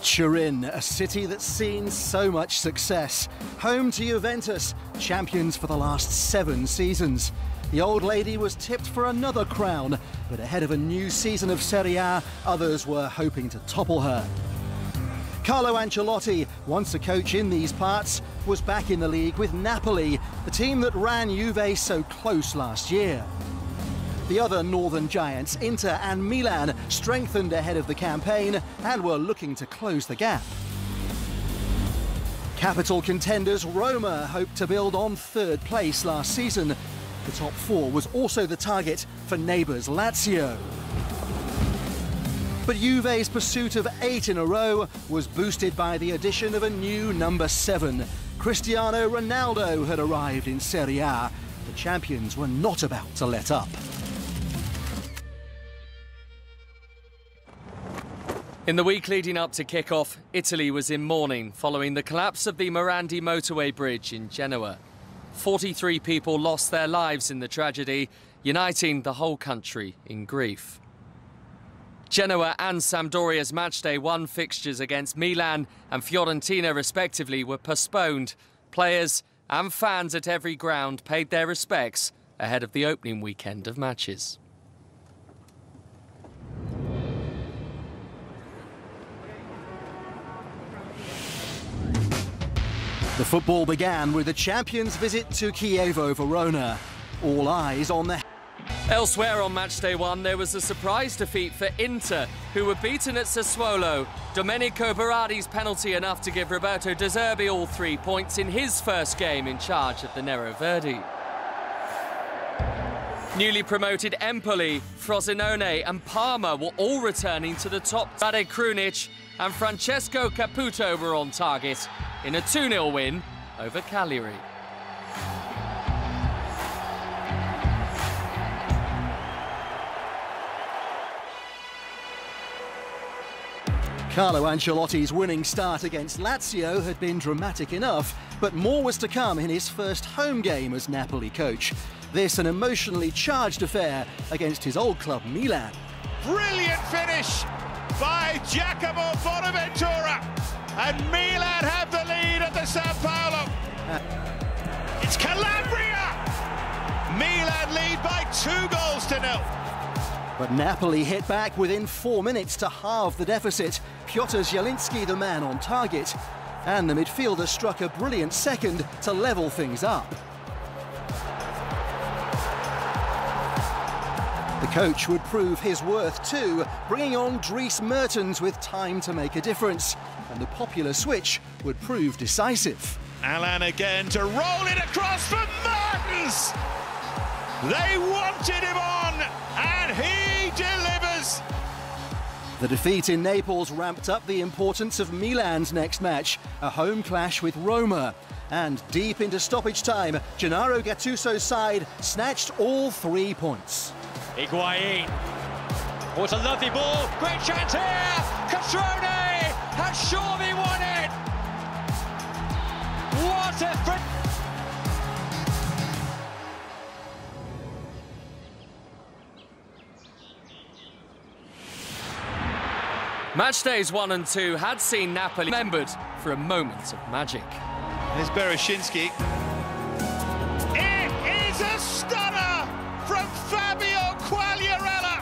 Turin, a city that's seen so much success. Home to Juventus, champions for the last 7 seasons. The old lady was tipped for another crown, but ahead of a new season of Serie A, others were hoping to topple her. Carlo Ancelotti, once a coach in these parts, was back in the league with Napoli, the team that ran Juve so close last year. The other northern giants, Inter and Milan, strengthened ahead of the campaign and were looking to close the gap. Capital contenders Roma hoped to build on 3rd place last season. The top 4 was also the target for neighbours Lazio. But Juve's pursuit of 8 in a row was boosted by the addition of a new number 7. Cristiano Ronaldo had arrived in Serie A. The champions were not about to let up. In the week leading up to kick-off, Italy was in mourning following the collapse of the Morandi motorway bridge in Genoa. 43 people lost their lives in the tragedy, uniting the whole country in grief. Genoa and Sampdoria's matchday 1 fixtures against Milan and Fiorentina respectively were postponed. Players and fans at every ground paid their respects ahead of the opening weekend of matches. The football began with the champions' visit to Chievo Verona. All eyes on the... Elsewhere on matchday 1, there was a surprise defeat for Inter, who were beaten at Sassuolo. Domenico Berardi's penalty enough to give Roberto De Zerbi all 3 points in his first game in charge of the Neroverdi. Newly promoted Empoli, Frosinone and Parma were all returning to the top. Rade Krunic and Francesco Caputo were on target in a 2-0 win over Cagliari. Carlo Ancelotti's winning start against Lazio had been dramatic enough, but more was to come in his first home game as Napoli coach. This an emotionally charged affair against his old club Milan. Brilliant finish by Giacomo Bonaventura, and Milan have the lead at the San Paolo. It's Calabria! Milan lead by 2-0. But Napoli hit back within 4 minutes to halve the deficit. Piotr Zielinski the man on target, and the midfielder struck a brilliant second to level things up. The coach would prove his worth too, bringing on Dries Mertens with time to make a difference, and the popular switch would prove decisive. Alan again to roll it across for Mertens! They wanted him on, and he delivers! The defeat in Naples ramped up the importance of Milan's next match, a home clash with Roma. And deep into stoppage time, Gennaro Gattuso's side snatched all 3 points. Higuain. Oh, it's a lovely ball. Great chance here. Catrone has surely won it. What a... Matchdays 1 and 2 had seen Napoli remembered for a moment of magic. There's Bereshinski. It is a stunner from Fabio Quagliarella.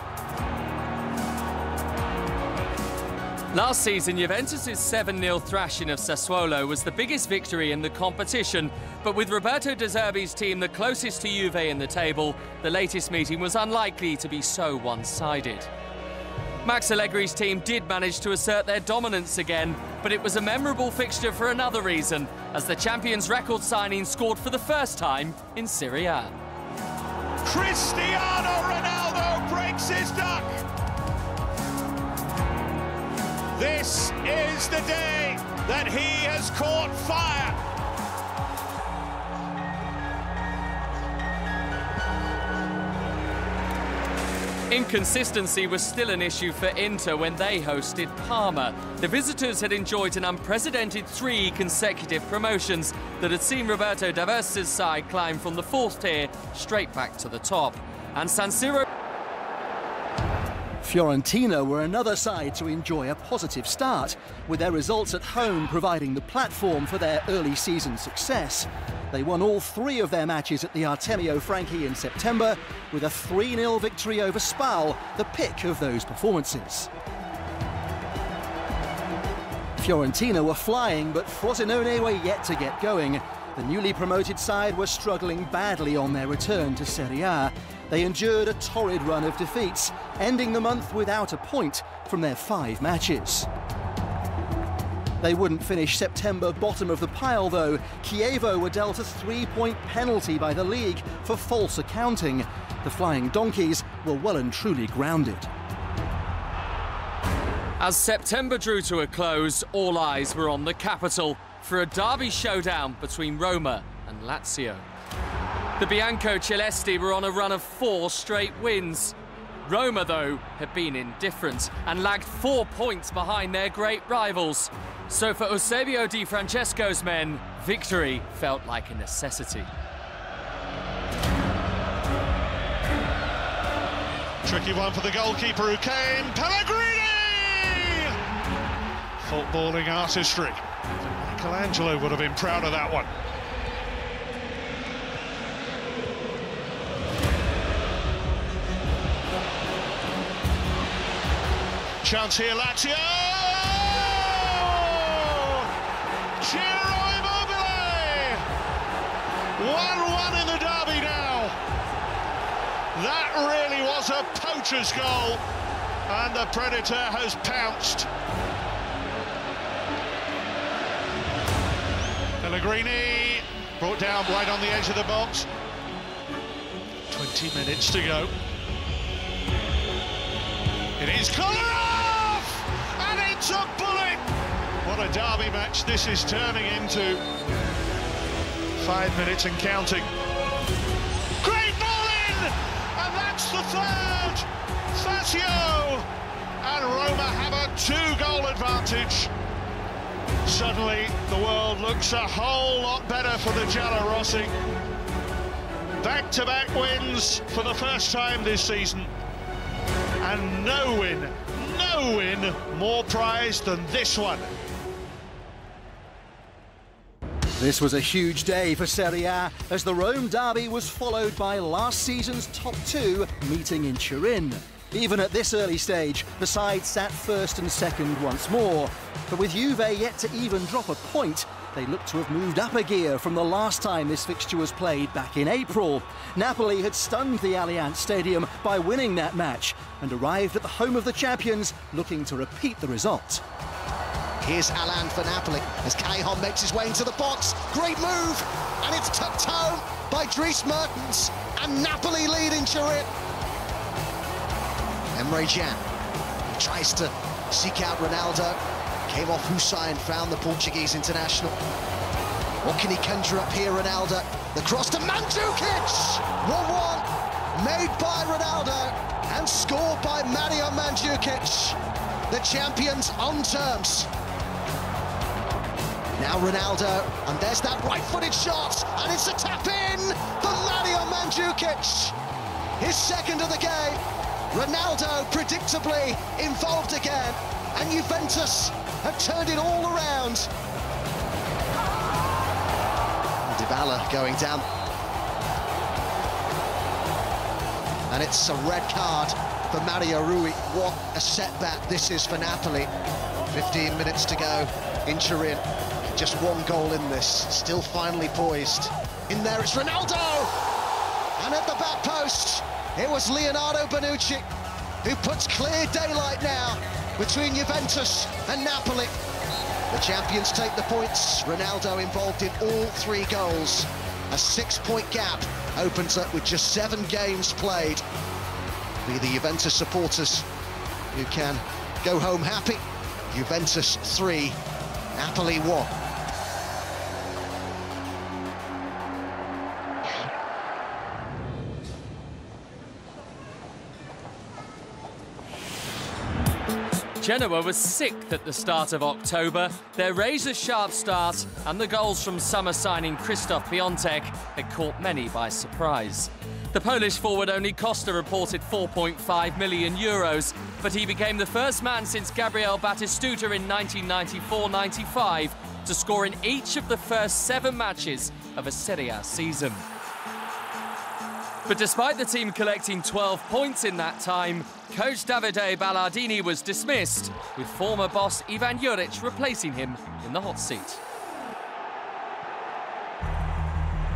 Last season, Juventus' 7-0 thrashing of Sassuolo was the biggest victory in the competition, but with Roberto De Zerbi's team the closest to Juve in the table, the latest meeting was unlikely to be so one-sided. Max Allegri's team did manage to assert their dominance again, but it was a memorable fixture for another reason, as the champions' record signing scored for the first time in Serie A. Cristiano Ronaldo breaks his duck. This is the day that he has caught fire. Inconsistency was still an issue for Inter when they hosted Parma. The visitors had enjoyed an unprecedented 3 consecutive promotions that had seen Roberto D'Aversa's side climb from the 4th tier straight back to the top. And San Siro... Fiorentina were another side to enjoy a positive start, with their results at home providing the platform for their early season success. They won all 3 of their matches at the Artemio Franchi in September, with a 3-0 victory over Spal, the pick of those performances. Fiorentina were flying, but Frosinone were yet to get going. The newly promoted side were struggling badly on their return to Serie A. They endured a torrid run of defeats, ending the month without a point from their 5 matches. They wouldn't finish September bottom of the pile, though. Chievo were dealt a 3-point penalty by the league for false accounting. The Flying Donkeys were well and truly grounded. As September drew to a close, all eyes were on the capital for a derby showdown between Roma and Lazio. The Bianco Celesti were on a run of 4 straight wins. Roma, though, had been indifferent and lagged 4 points behind their great rivals. So for Eusebio Di Francesco's men, victory felt like a necessity. Tricky one for the goalkeeper who came, Pellegrini! Footballing artistry. Michelangelo would have been proud of that one. Chance here, Lazio! Ciro Immobile! 1-1 in the derby now. That really was a poacher's goal, and the Predator has pounced. Pellegrini brought down right on the edge of the box. 20 minutes to go. It is Kolarov! And it's a bullet! What a derby match this is turning into. 5 minutes and counting. Great ball in! And that's the 3rd! Fazio! And Roma have a 2-goal advantage. Suddenly, the world looks a whole lot better for the Giallorossi. Back-to-back wins for the first time this season. And no win more prized than this one. This was a huge day for Serie A, as the Rome derby was followed by last season's top 2 meeting in Turin. Even at this early stage, the side sat first and second once more. But with Juve yet to even drop a point, they look to have moved up a gear from the last time this fixture was played back in April. Napoli had stunned the Allianz Stadium by winning that match and arrived at the home of the champions looking to repeat the result. Here's Alan for Napoli as Cajon makes his way into the box. Great move, and it's tucked home by Dries Mertens, and Napoli lead in Turin. Emre Can tries to seek out Ronaldo. Came off Hussein, found the Portuguese international. What can he conjure up here, Ronaldo? The cross to Mandzukic! 1-1, made by Ronaldo and scored by Mario Mandzukic. The champions on terms. Now Ronaldo, and there's that right-footed shot, and it's a tap-in for Mario Mandzukic. His 2nd of the game. Ronaldo predictably involved again, and Juventus have turned it all around. Dybala going down. And it's a red card for Mario Rui. What a setback this is for Napoli. 15 minutes to go in Turin. Just 1 goal in this, still finally poised. In there it's Ronaldo! And at the back post, it was Leonardo Bonucci, who puts clear daylight now between Juventus and Napoli. The champions take the points. Ronaldo involved in all 3 goals. A 6-point gap opens up with just 7 games played. Be the Juventus supporters who can go home happy. Juventus 3, Napoli 1. Genoa was 6th at the start of October. Their razor-sharp start and the goals from summer signing Christoph Piontek had caught many by surprise. The Polish forward only cost a reported €4.5 million, but he became the first man since Gabriel Batistuta in 1994-95 to score in each of the first 7 matches of a Serie A season. But despite the team collecting 12 points in that time, coach Davide Ballardini was dismissed, with former boss Ivan Juric replacing him in the hot seat.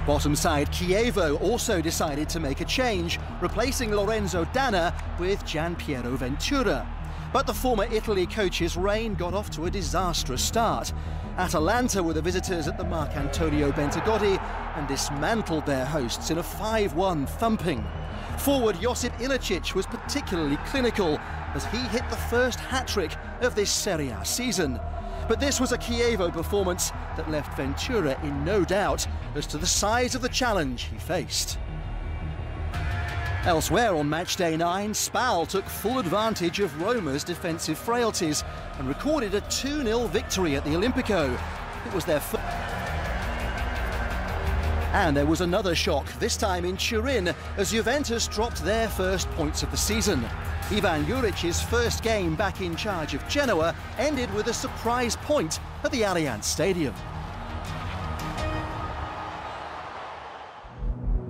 Bottom side Chievo also decided to make a change, replacing Lorenzo Danna with Gianpiero Ventura. But the former Italy coach's reign got off to a disastrous start. Atalanta were the visitors at the Marcantonio Bentegodi and dismantled their hosts in a 5-1 thumping. Forward Josip Ilicic was particularly clinical as he hit the first hat-trick of this Serie A season. But this was a Chievo performance that left Ventura in no doubt as to the size of the challenge he faced. Elsewhere on match day 9, Spal took full advantage of Roma's defensive frailties and recorded a 2-0 victory at the Olimpico. It was their first. And there was another shock, this time in Turin, as Juventus dropped their first points of the season. Ivan Juric's first game back in charge of Genoa ended with a surprise point at the Allianz Stadium.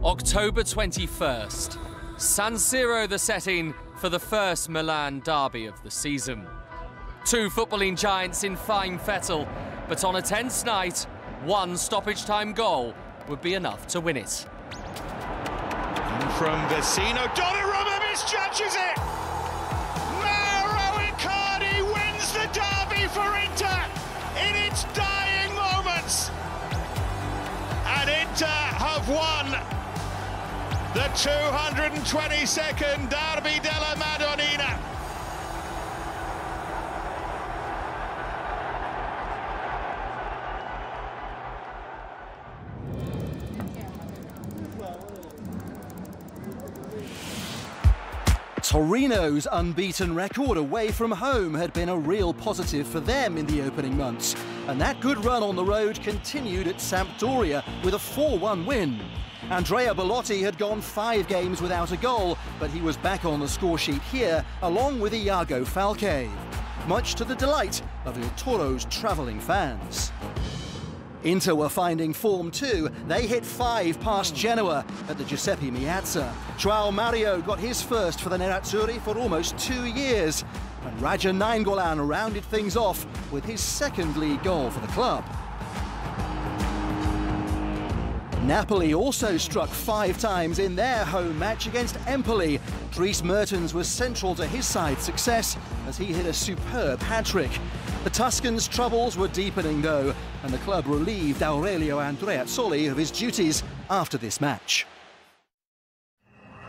October 21st. San Siro the setting for the first Milan derby of the season. 2 footballing giants in fine fettle, but on a tense night, 1 stoppage-time goal would be enough to win it. From Vecino, Donnarumma misjudges it! Mauro Icardi wins the derby for Inter in its dying moments! And Inter have won the 222nd Derby della Madonnina. Torino's unbeaten record away from home had been a real positive for them in the opening months, and that good run on the road continued at Sampdoria with a 4-1 win. Andrea Bellotti had gone 5 games without a goal, but he was back on the scoresheet here, along with Iago Falque, much to the delight of Il Toro's travelling fans. Inter were finding form too. They hit 5 past Genoa at the Giuseppe Meazza. João Mario got his first for the Nerazzurri for almost 2 years, and Raja Nainggolan rounded things off with his second league goal for the club. Napoli also struck 5 times in their home match against Empoli. Dries Mertens was central to his side's success as he hit a superb hat-trick. The Tuscans' troubles were deepening though, and the club relieved Aurelio Andreazzoli of his duties after this match.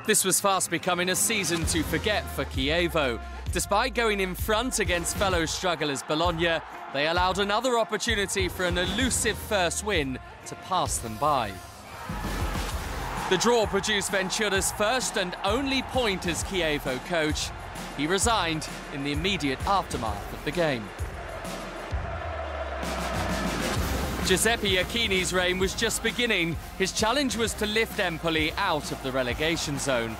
This was fast becoming a season to forget for Chievo. Despite going in front against fellow strugglers Bologna, they allowed another opportunity for an elusive first win to pass them by. The draw produced Ventura's first and only point as Chievo coach. He resigned in the immediate aftermath of the game. Giuseppe Iacchini's reign was just beginning. His challenge was to lift Empoli out of the relegation zone.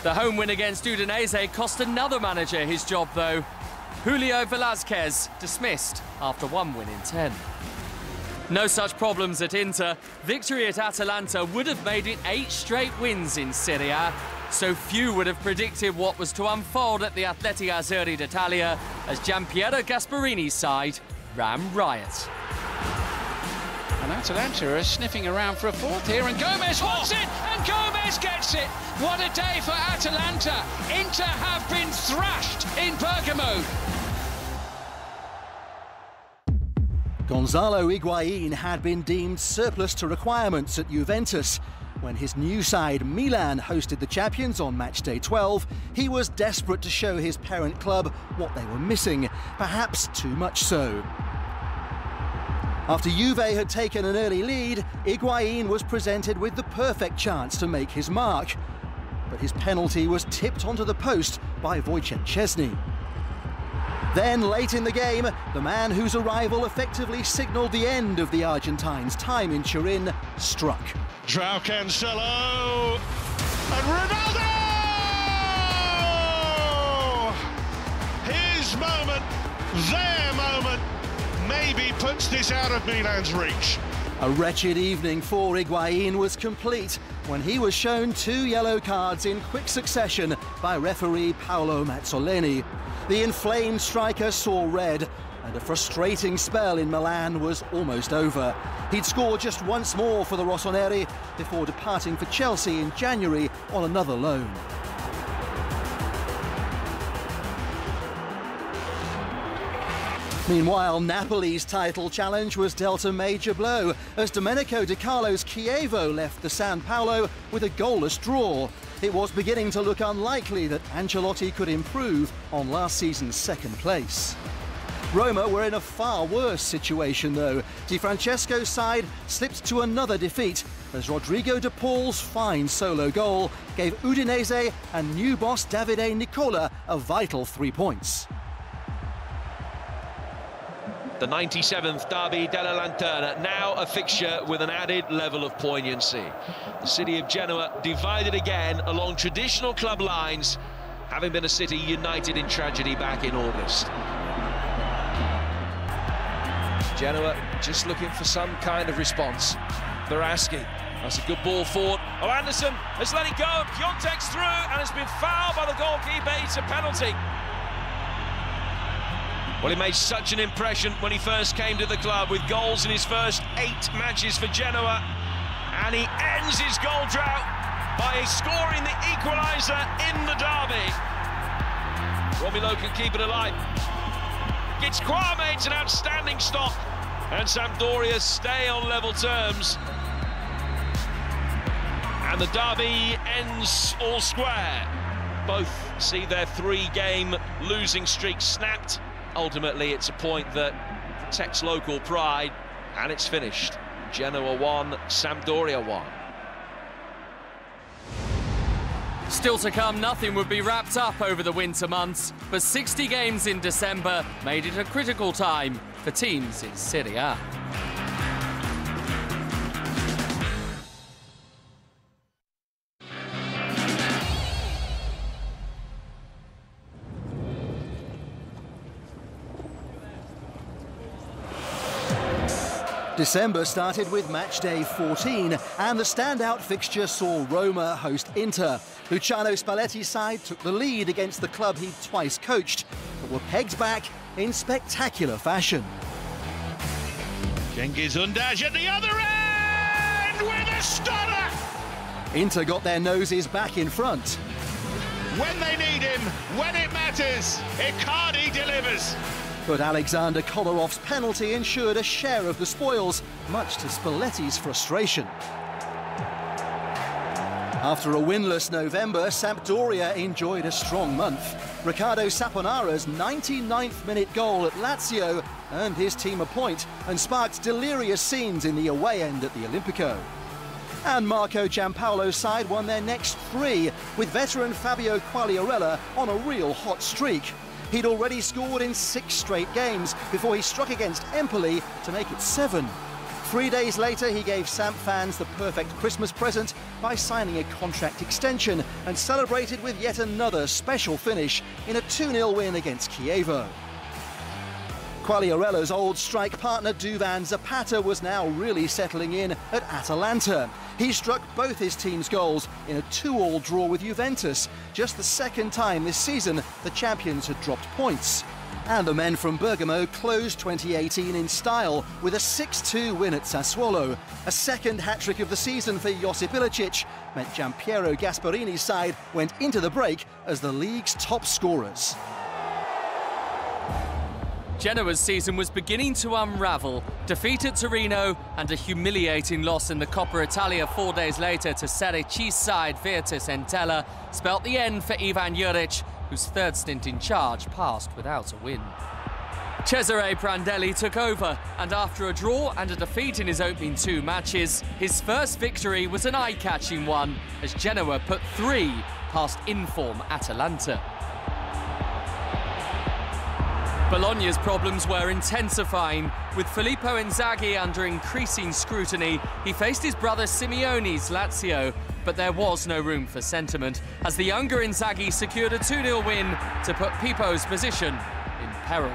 The home win against Udinese cost another manager his job though. Julio Velázquez dismissed after 1 win in 10. No such problems at Inter. Victory at Atalanta would have made it 8 straight wins in Serie A. So few would have predicted what was to unfold at the Atleti Azzurri d'Italia as Gianpiero Gasparini's side ran riot. And Atalanta are sniffing around for a 4th here, and Gomez wants it, and Gomez gets it. What a day for Atalanta. Inter have been thrashed in Bergamo. Gonzalo Higuain had been deemed surplus to requirements at Juventus. When his new side Milan hosted the champions on match day 12, he was desperate to show his parent club what they were missing, perhaps too much so. After Juve had taken an early lead, Higuain was presented with the perfect chance to make his mark. But his penalty was tipped onto the post by Wojciech Szczesny. Then, late in the game, the man whose arrival effectively signalled the end of the Argentines' time in Turin struck. João Cancelo, and And Ronaldo! His moment, their moment, maybe puts this out of Milan's reach. A wretched evening for Higuain was complete when he was shown 2 yellow cards in quick succession by referee Paolo Mazzoleni. The inflamed striker saw red, and a frustrating spell in Milan was almost over. He'd scored just once more for the Rossoneri before departing for Chelsea in January on another loan. Meanwhile, Napoli's title challenge was dealt a major blow as Domenico De Carlo's Chievo left the San Paolo with a goalless draw. It was beginning to look unlikely that Ancelotti could improve on last season's second place. Roma were in a far worse situation though. Di Francesco's side slipped to another defeat as Rodrigo De Paul's fine solo goal gave Udinese and new boss Davide Nicola a vital 3 points. The 97th Derby della Lanterna, now a fixture with an added level of poignancy. The city of Genoa divided again along traditional club lines, having been a city united in tragedy back in August. Genoa just looking for some kind of response. Baraschi, that's a good ball forward. Oh, Anderson has let it go. Piontek's through and has been fouled by the goalkeeper. It's a penalty. Well, he made such an impression when he first came to the club with goals in his first 8 matches for Genoa. And he ends his goal drought by scoring the equaliser in the derby. Romelu can keep it alive. It's Kwame, it's an outstanding stop. And Sampdoria stay on level terms. And the derby ends all square. Both see their 3-game losing streak snapped. Ultimately, it's a point that protects local pride, and it's finished. Genoa 1, Sampdoria 1. Still to come, nothing would be wrapped up over the winter months, but 60 games in December made it a critical time for teams in Serie A. December started with match day 14, and the standout fixture saw Roma host Inter. Luciano Spalletti's side took the lead against the club he'd twice coached, but were pegged back in spectacular fashion. Cengiz Undaj at the other end with a stunner! Inter got their noses back in front. When they need him, when it matters, Icardi delivers. But Alexander Kolarov's penalty ensured a share of the spoils, much to Spalletti's frustration. After a winless November, Sampdoria enjoyed a strong month. Riccardo Saponara's 99th minute goal at Lazio earned his team a point and sparked delirious scenes in the away end at the Olimpico. And Marco Giampaolo's side won their next 3, with veteran Fabio Quagliarella on a real hot streak. He'd already scored in 6 straight games before he struck against Empoli to make it 7. 3 days later, he gave Samp fans the perfect Christmas present by signing a contract extension and celebrated with yet another special finish in a 2-0 win against Chievo. Quagliarella's old strike partner Duvan Zapata was now really settling in at Atalanta. He struck both his team's goals in a 2-2 draw with Juventus, just the second time this season the champions had dropped points. And the men from Bergamo closed 2018 in style with a 6-2 win at Sassuolo. A second hat-trick of the season for Josip Ilicic meant Giampiero Gasparini's side went into the break as the league's top scorers. Genoa's season was beginning to unravel. Defeat at Torino and a humiliating loss in the Coppa Italia 4 days later to Serie C side Virtus Entella spelt the end for Ivan Juric, whose third stint in charge passed without a win. Cesare Prandelli took over, and after a draw and a defeat in his opening 2 matches, his first victory was an eye-catching one as Genoa put 3 past in-form Atalanta. Bologna's problems were intensifying. With Filippo Inzaghi under increasing scrutiny, he faced his brother Simeone's Lazio, but there was no room for sentiment, as the younger Inzaghi secured a 2-0 win to put Pipo's position in peril.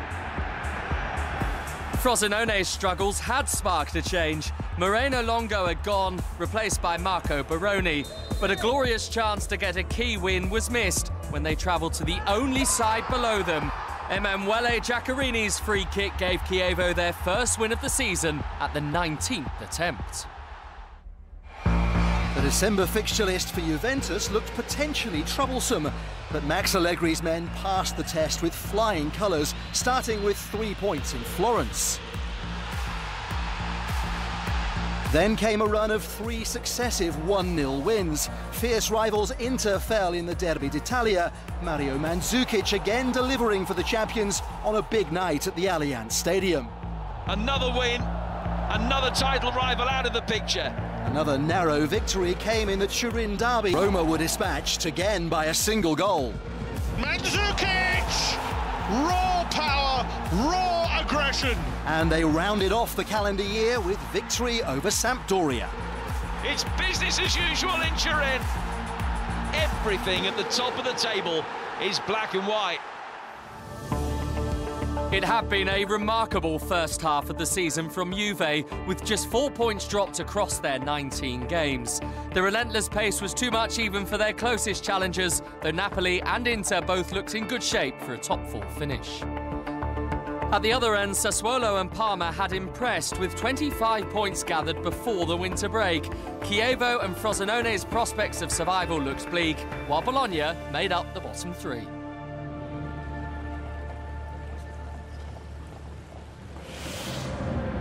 Frosinone's struggles had sparked a change. Moreno Longo had gone, replaced by Marco Baroni, but a glorious chance to get a key win was missed when they travelled to the only side below them. Emanuele Giaccarini's free kick gave Chievo their first win of the season at the 19th attempt. The December fixture list for Juventus looked potentially troublesome, but Max Allegri's men passed the test with flying colours, starting with 3 points in Florence. Then came a run of 3 successive 1-0 wins. Fierce rivals Inter fell in the Derby d'Italia. Mario Mandzukic again delivering for the champions on a big night at the Allianz Stadium. Another win, another title rival out of the picture. Another narrow victory came in the Turin derby. Roma were dispatched again by a single goal. Mandzukic! Raw power, raw aggression. And they rounded off the calendar year with victory over Sampdoria. It's business as usual in Turin. Everything at the top of the table is black and white. It had been a remarkable first half of the season from Juve, with just 4 points dropped across their 19 games. The relentless pace was too much even for their closest challengers, though Napoli and Inter both looked in good shape for a top-4 finish. At the other end, Sassuolo and Parma had impressed, with 25 points gathered before the winter break. Chievo and Frosinone's prospects of survival looked bleak, while Bologna made up the bottom 3.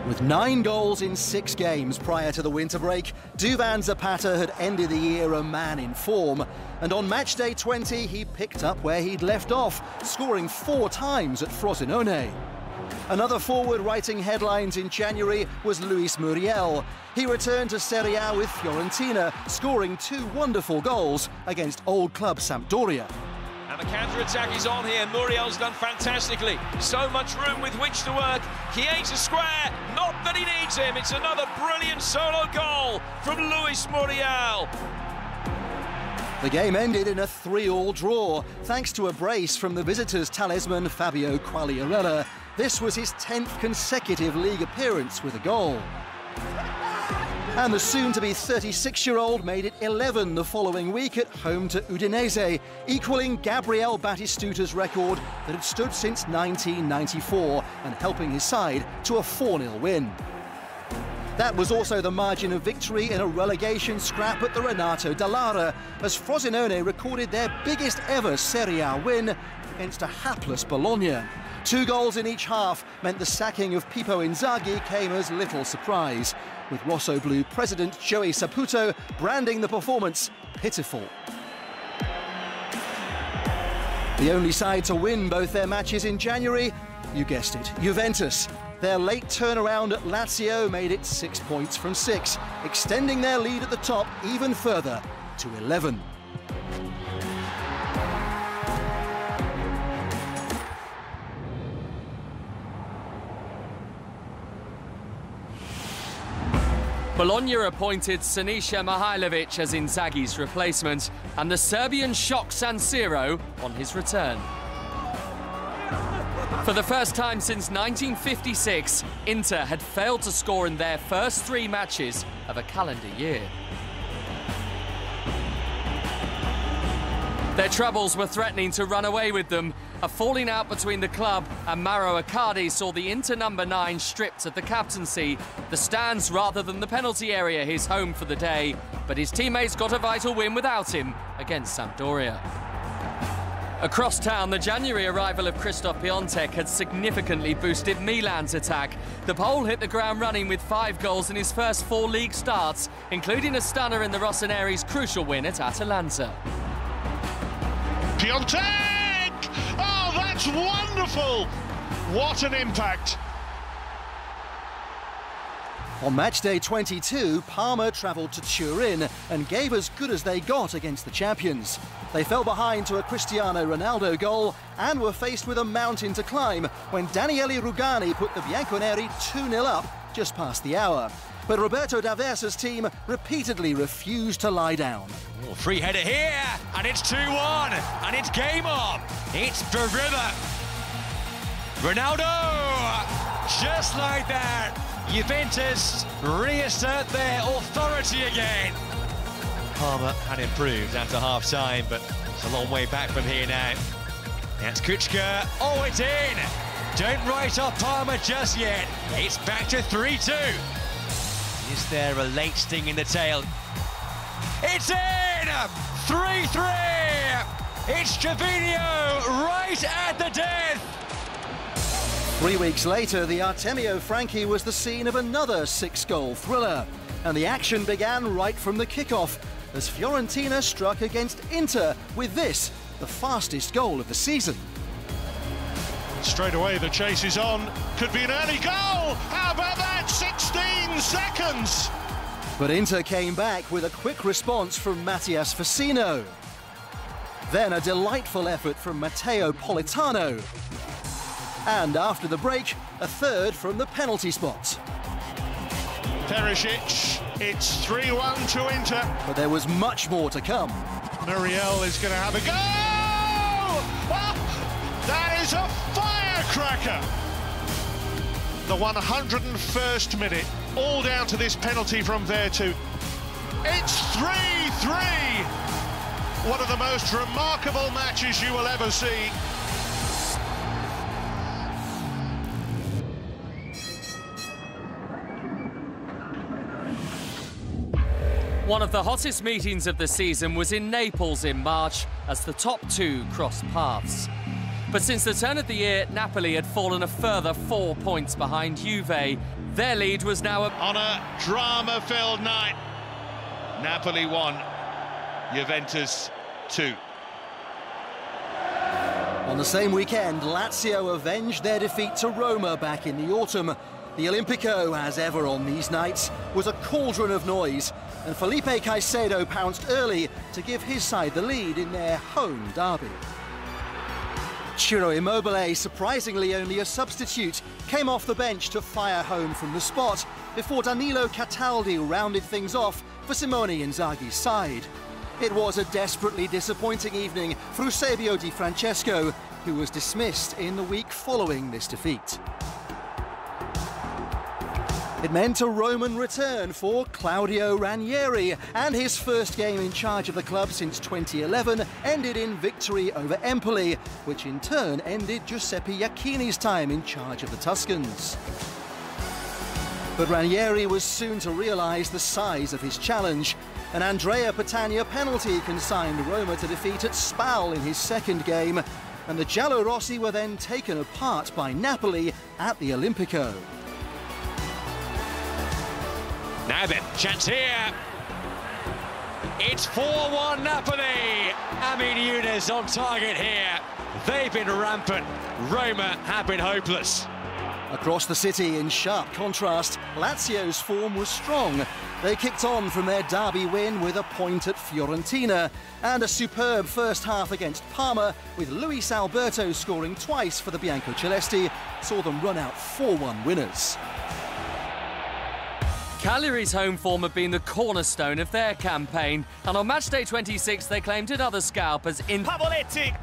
With 9 goals in 6 games prior to the winter break, Duvan Zapata had ended the year a man in form. And on match day 20, he picked up where he'd left off, scoring 4 times at Frosinone. Another forward writing headlines in January was Luis Muriel. He returned to Serie A with Fiorentina, scoring 2 wonderful goals against old club Sampdoria. And the counter-attack is on here. Muriel's done fantastically. So much room with which to work. Chiesa square. Not that he needs him. It's another brilliant solo goal from Luis Muriel. The game ended in a 3-3 draw, thanks to a brace from the visitors' talisman Fabio Quagliarella. This was his 10th consecutive league appearance with a goal. And the soon-to-be 36-year-old made it 11 the following week at home to Udinese, equalling Gabriel Battistuta's record that had stood since 1994 and helping his side to a 4-0 win. That was also the margin of victory in a relegation scrap at the Renato Dallara, as Frosinone recorded their biggest ever Serie A win against a hapless Bologna. 2 goals in each half meant the sacking of Pipo Inzaghi came as little surprise, with Rosso-Blue president Joey Saputo branding the performance pitiful. The only side to win both their matches in January, you guessed it, Juventus. Their late turnaround at Lazio made it 6 points from 6, extending their lead at the top even further to 11. Bologna appointed Sinisa Mihajlovic as Inzaghi's replacement, and the Serbian shocked San Siro on his return. For the first time since 1956, Inter had failed to score in their first 3 matches of a calendar year. Their troubles were threatening to run away with them. A falling out between the club and Mauro Icardi saw the Inter number 9 stripped of the captaincy, the stands rather than the penalty area his home for the day, but his teammates got a vital win without him against Sampdoria. Across town, the January arrival of Christoph Piontek had significantly boosted Milan's attack. The Pole hit the ground running with 5 goals in his first 4 league starts, including a stunner in the Rossoneri's crucial win at Atalanta. Piontek! Oh, that's wonderful! What an impact! On match day 22, Parma travelled to Turin and gave as good as they got against the champions. They fell behind to a Cristiano Ronaldo goal and were faced with a mountain to climb when Daniele Rugani put the Bianconeri 2-0 up just past the hour. But Roberto D'Aversa's team repeatedly refused to lie down. Oh, free header here, and it's 2-1, and it's game on. It's the river. Ronaldo, just like that. Juventus reassert their authority again. Parma had improved after half-time, but it's a long way back from here now. That's Kuchka. Oh, it's in. Don't write off Parma just yet. It's back to 3-2. Is there a late sting in the tail? It's in! 3-3! It's Gervinho right at the death! 3 weeks later, the Artemio Franchi was the scene of another 6-goal thriller. And the action began right from the kickoff as Fiorentina struck against Inter with this, the fastest goal of the season. Straight away, the chase is on. Could be an early goal! How about that? 16 seconds! But Inter came back with a quick response from Mattias Vecino. Then a delightful effort from Matteo Politano. And after the break, a third from the penalty spot. Perisic, it's 3-1 to Inter. But there was much more to come. Muriel is going to have a go! Oh, that is a firecracker! The 101st minute, all down to this penalty from Vertu. It's 3-3! One of the most remarkable matches you will ever see. One of the hottest meetings of the season was in Naples in March as the top two crossed paths. But since the turn of the year, Napoli had fallen a further 4 points behind Juve. Their lead was now on a drama-filled night. Napoli 1, Juventus 2. On the same weekend, Lazio avenged their defeat to Roma back in the autumn. The Olimpico, as ever on these nights, was a cauldron of noise, and Felipe Caicedo pounced early to give his side the lead in their home derby. Ciro Immobile, surprisingly only a substitute, came off the bench to fire home from the spot before Danilo Cataldi rounded things off for Simone Inzaghi's side. It was a desperately disappointing evening for Eusebio Di Francesco, who was dismissed in the week following this defeat. It meant a Roman return for Claudio Ranieri, and his first game in charge of the club since 2011 ended in victory over Empoli, which in turn ended Giuseppe Iachini's time in charge of the Tuscans. But Ranieri was soon to realise the size of his challenge. An Andrea Petagna penalty consigned Roma to defeat at Spal in his second game, and the Giallorossi were then taken apart by Napoli at the Olimpico. Now then, chance here. It's 4-1 Napoli. Amin Younes on target here. They've been rampant. Roma have been hopeless. Across the city, in sharp contrast, Lazio's form was strong. They kicked on from their derby win with a point at Fiorentina, and a superb first half against Parma, with Luis Alberto scoring twice for the Biancocelesti, saw them run out 4-1 winners. Cagliari's home form had been the cornerstone of their campaign, and on matchday 26 they claimed another scalp as in Pavoletti.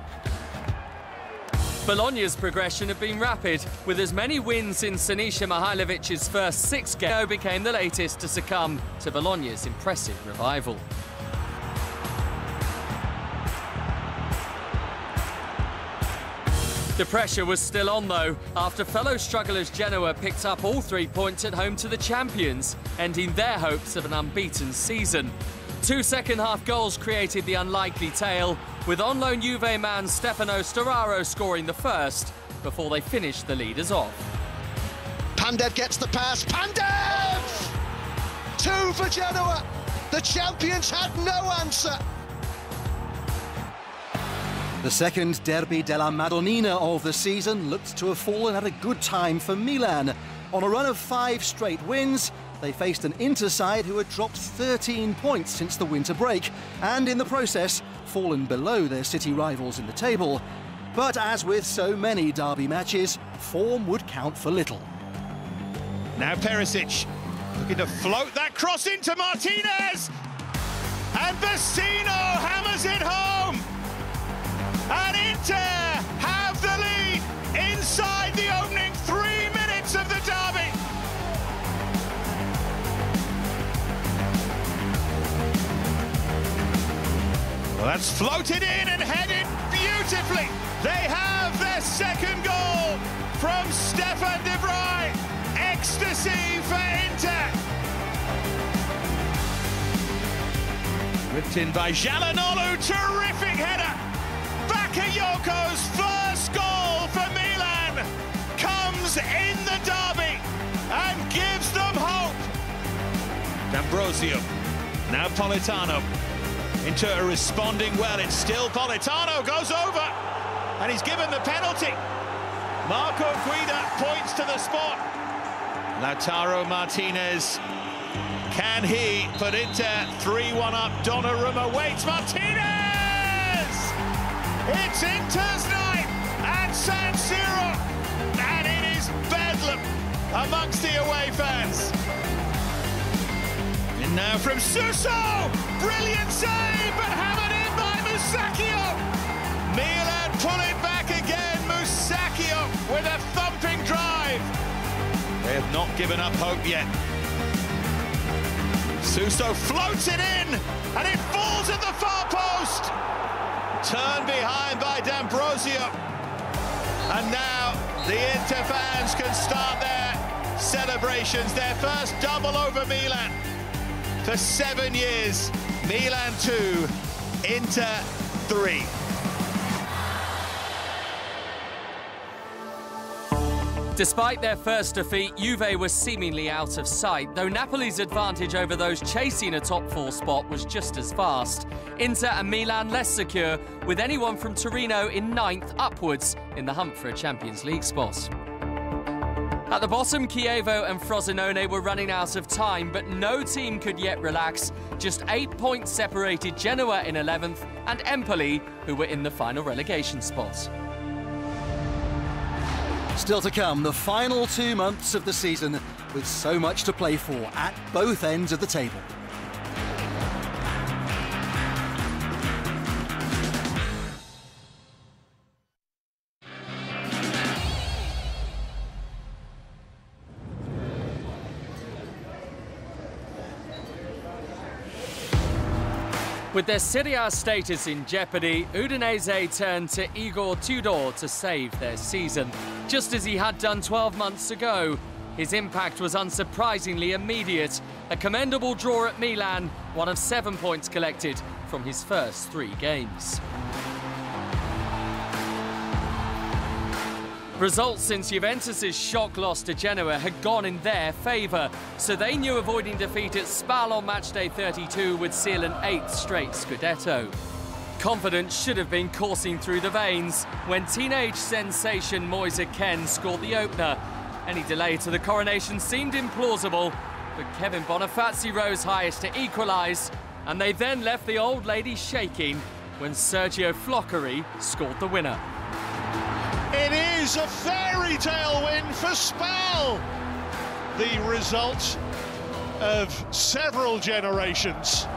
Bologna's progression had been rapid, with as many wins in Sinisa Mihailovic's first 6 games became the latest to succumb to Bologna's impressive revival. The pressure was still on, though, after fellow strugglers Genoa picked up all 3 points at home to the champions, ending their hopes of an unbeaten season. 2 second-half goals created the unlikely tale, with on-loan Juve man Stefano Storaro scoring the first before they finished the leaders off. Pandev gets the pass. Pandev! 2 for Genoa. The champions had no answer. The second Derby della Madonnina of the season looked to have fallen at a good time for Milan. On a run of 5 straight wins, they faced an Inter side who had dropped 13 points since the winter break, and in the process, fallen below their city rivals in the table. But as with so many derby matches, form would count for little. Now Perisic, Looking to float that cross into Martinez. And Vecino hammers it home. And Inter have the lead inside the opening 3 minutes of the derby. Well, that's floated in and headed beautifully. They have their second goal from Stefan de Vrij. Ecstasy for Inter. Whipped in by Jalanolu, terrific header. Bakayoko's first goal for Milan comes in the derby and gives them hope. D'Ambrosio, now Politano. Inter responding well, it's still Politano, goes over, and he's given the penalty. Marco Guida points to the spot. Lautaro Martinez, can he put Inter 3-1 up? Donnarumma waits, Martinez! It's Inter's night at San Siro, and it is bedlam amongst the away fans. And now from Suso, brilliant save, but hammered in by Musacchio. Milan pull it back again, Musacchio with a thumping drive. They have not given up hope yet. Suso floats it in, and it falls at the far post. Turned behind by D'Ambrosio. And now the Inter fans can start their celebrations, their first double over Milan. For 7 years, Milan 2, Inter 3. Despite their first defeat, Juve was seemingly out of sight, though Napoli's advantage over those chasing a top 4 spot was just as vast. Inter and Milan less secure, with anyone from Torino in 9th upwards in the hunt for a Champions League spot. At the bottom, Chievo and Frosinone were running out of time, but no team could yet relax. Just 8 points separated Genoa in 11th and Empoli, who were in the final relegation spot. Still to come, the final 2 months of the season, with so much to play for at both ends of the table. With their Serie A status in jeopardy, Udinese turned to Igor Tudor to save their season. Just as he had done 12 months ago, his impact was unsurprisingly immediate. A commendable draw at Milan, one of 7 points collected from his first 3 games. Results since Juventus' shock loss to Genoa had gone in their favour, so they knew avoiding defeat at Spal on matchday 32 would seal an 8th straight Scudetto. Confidence should have been coursing through the veins when teenage sensation Moise Kean scored the opener. Any delay to the coronation seemed implausible, but Kevin Bonifazi rose highest to equalise, and they then left the old lady shaking when Sergio Floccari scored the winner. It is a fairy tale win for Spal. The result of several generations.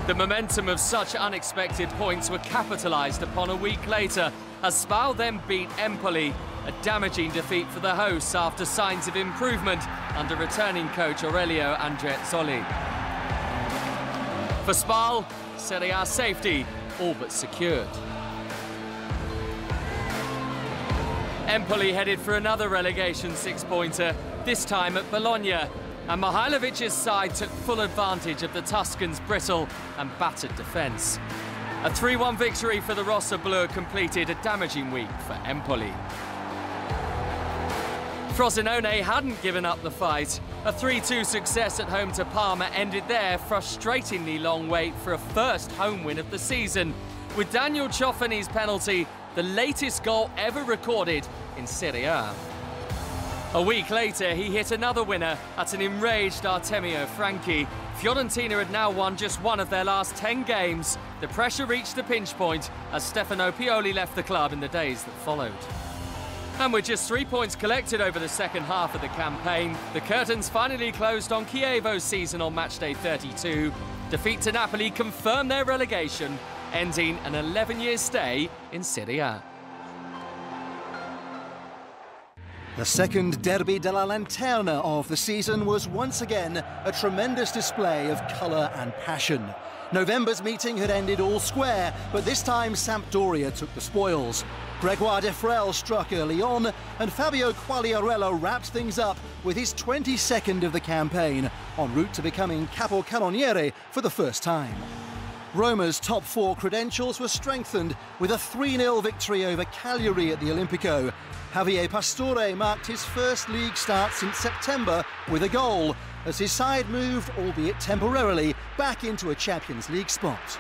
The momentum of such unexpected points were capitalised upon a week later as Spal then beat Empoli, a damaging defeat for the hosts after signs of improvement under returning coach Aurelio Andreazzoli. For Spal, Serie A safety all but secured. Empoli headed for another relegation 6-pointer, this time at Bologna, and Mihailovic's side took full advantage of the Tuscans' brittle and battered defence. A 3-1 victory for the Rossa Blu completed a damaging week for Empoli. Frosinone hadn't given up the fight. A 3-2 success at home to Parma ended their frustratingly long wait for a first home win of the season, with Daniel Ciofani's penalty the latest goal ever recorded in Serie A. A week later, he hit another winner at an enraged Artemio Franchi. Fiorentina had now won just one of their last 10 games. The pressure reached a pinch point as Stefano Pioli left the club in the days that followed. And with just 3 points collected over the second half of the campaign, the curtains finally closed on Chievo's season on matchday 32. Defeat to Napoli confirmed their relegation, ending an 11-year stay in Serie A. The second Derby della Lanterna of the season was once again a tremendous display of colour and passion. November's meeting had ended all square, but this time Sampdoria took the spoils. Grégoire Defrel struck early on, and Fabio Quagliarella wrapped things up with his 22nd of the campaign, en route to becoming capocannoniere for the first time. Roma's top four credentials were strengthened with a 3-0 victory over Cagliari at the Olimpico. Javier Pastore marked his first league start since September with a goal, as his side moved, albeit temporarily, back into a Champions League spot.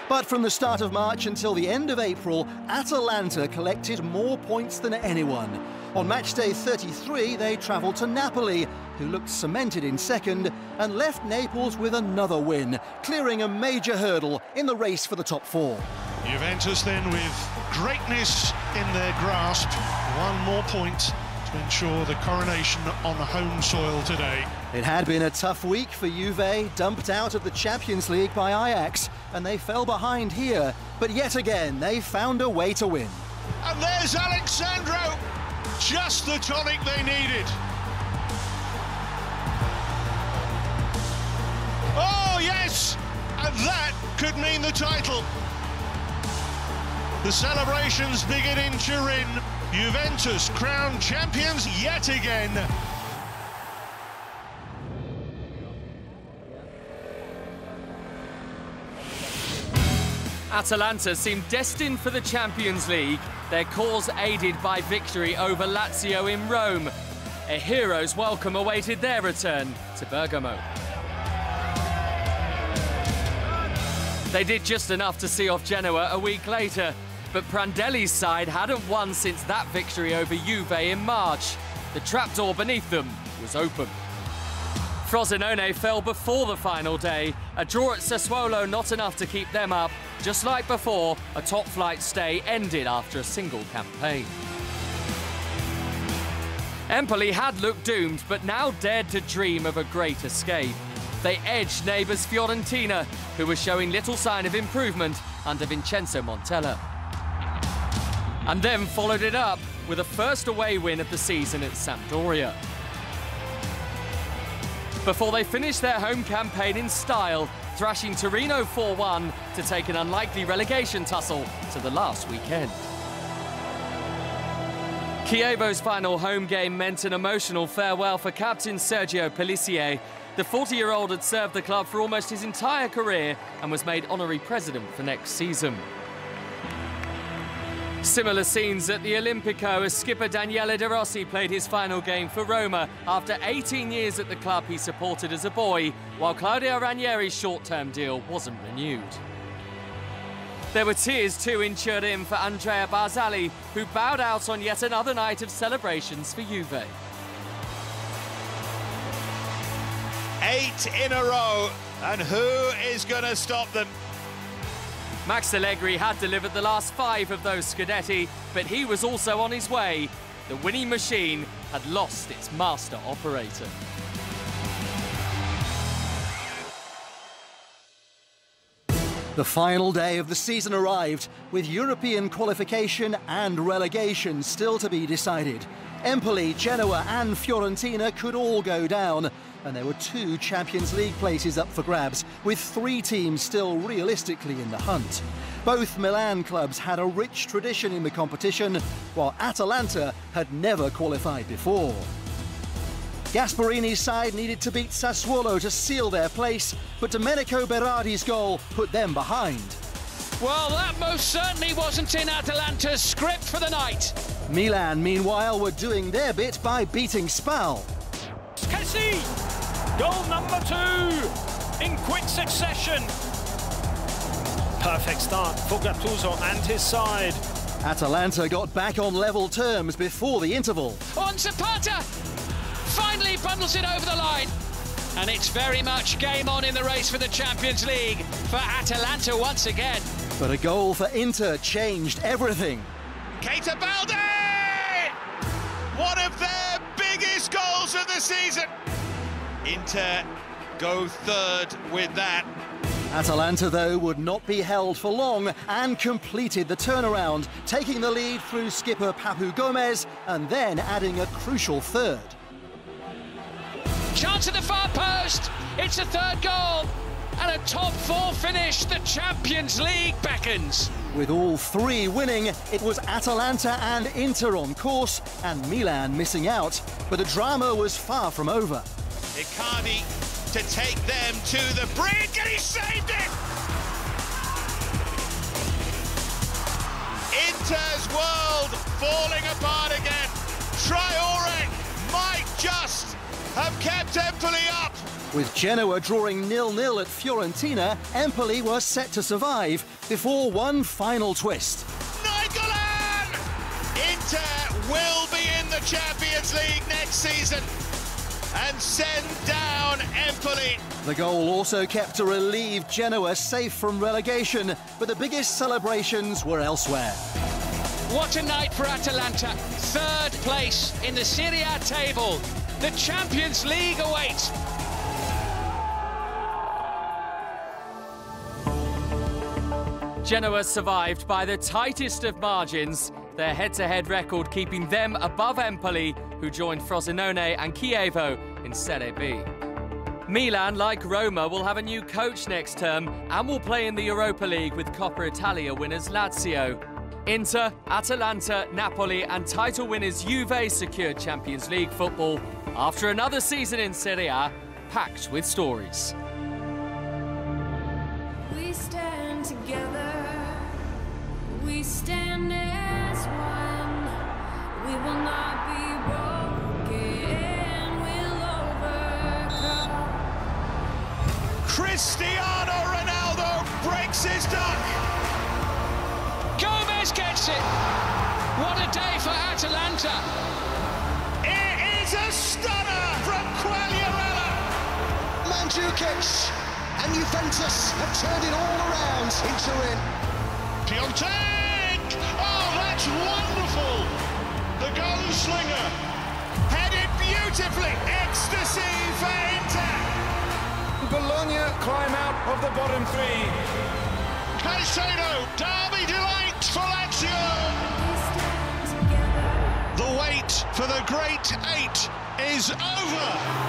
But from the start of March until the end of April, Atalanta collected more points than anyone. On matchday 33, they travelled to Napoli, who looked cemented in second, and left Naples with another win, clearing a major hurdle in the race for the top four. Juventus then with greatness in their grasp, one more point to ensure the coronation on the home soil today. It had been a tough week for Juve, dumped out of the Champions League by Ajax, and they fell behind here, but yet again they found a way to win. And there's Alexandro, just the tonic they needed. Oh yes, and that could mean the title. The celebrations begin in Turin. Juventus crowned champions yet again. Atalanta seemed destined for the Champions League, their cause aided by victory over Lazio in Rome. A hero's welcome awaited their return to Bergamo. They did just enough to see off Genoa a week later, but Prandelli's side hadn't won since that victory over Juve in March. The trapdoor beneath them was open. Frosinone fell before the final day. A draw at Sassuolo not enough to keep them up. Just like before, a top-flight stay ended after a single campaign. Empoli had looked doomed, but now dared to dream of a great escape. They edged neighbours Fiorentina, who were showing little sign of improvement under Vincenzo Montella. And then followed it up with a first away win of the season at Sampdoria. Before they finished their home campaign in style, thrashing Torino 4-1 to take an unlikely relegation tussle to the last weekend. Chievo's final home game meant an emotional farewell for captain Sergio Pellissier. The 40-year-old had served the club for almost his entire career and was made honorary president for next season. Similar scenes at the Olimpico as skipper Daniele De Rossi played his final game for Roma after 18 years at the club he supported as a boy, while Claudio Ranieri's short-term deal wasn't renewed. There were tears too in Turin for Andrea Barzali, who bowed out on yet another night of celebrations for Juve. 8 in a row, and who is going to stop them? Max Allegri had delivered the last 5 of those Scudetti, but he was also on his way. The winning machine had lost its master operator. The final day of the season arrived, with European qualification and relegation still to be decided. Empoli, Genoa and Fiorentina could all go down, and there were 2 Champions League places up for grabs, with 3 teams still realistically in the hunt. Both Milan clubs had a rich tradition in the competition, while Atalanta had never qualified before. Gasparini's side needed to beat Sassuolo to seal their place, but Domenico Berardi's goal put them behind. Well, that most certainly wasn't in Atalanta's script for the night. Milan, meanwhile, were doing their bit by beating Spal. Kessie! Goal number 2 in quick succession. Perfect start for Gattuso and his side. Atalanta got back on level terms before the interval. On Zapata! Finally bundles it over the line. And it's very much game on in the race for the Champions League for Atalanta once again. But a goal for Inter changed everything. Keita Balde! one of their biggest goals of the season. Inter go third with that. Atalanta, though, would not be held for long and completed the turnaround, taking the lead through skipper Papu Gomez and then adding a crucial third. Chance at the far post, it's a third goal, and a top four finish. The Champions League beckons. With all three winning, it was Atalanta and Inter on course and Milan missing out. But the drama was far from over. Icardi to take them to the brink, and he saved it! Inter's world falling apart again. Traore might just have kept Empoli up. With Genoa drawing 0-0 at Fiorentina, Empoli was set to survive before one final twist. Nainggolan! Inter will be in the Champions League next season and send down Empoli. The goal also kept a relieved Genoa safe from relegation, but the biggest celebrations were elsewhere. What a night for Atalanta. Third place in the Serie table. The Champions League awaits. Genoa survived by the tightest of margins, their head-to-head record keeping them above Empoli, who joined Frosinone and Chievo in Serie B. Milan, like Roma, will have a new coach next term and will play in the Europa League with Coppa Italia winners Lazio. Inter, Atalanta, Napoli and title winners Juve secured Champions League football after another season in Serie A packed with stories. We stand together, we stand as one, we will not be broken, we'll overcome. Cristiano Ronaldo breaks his duck. Gomez gets it. What a day for Atalanta. It is a stunner from Quagliarella. Mandzukic and Juventus have turned it all around in Turin. Piontek! Oh, that's wonderful! The gunslinger. Headed beautifully. Ecstasy for Inter. Bologna climb out of the bottom three. Caicedo, derby delight for Lazio. We stand together. The wait for the great eight is over.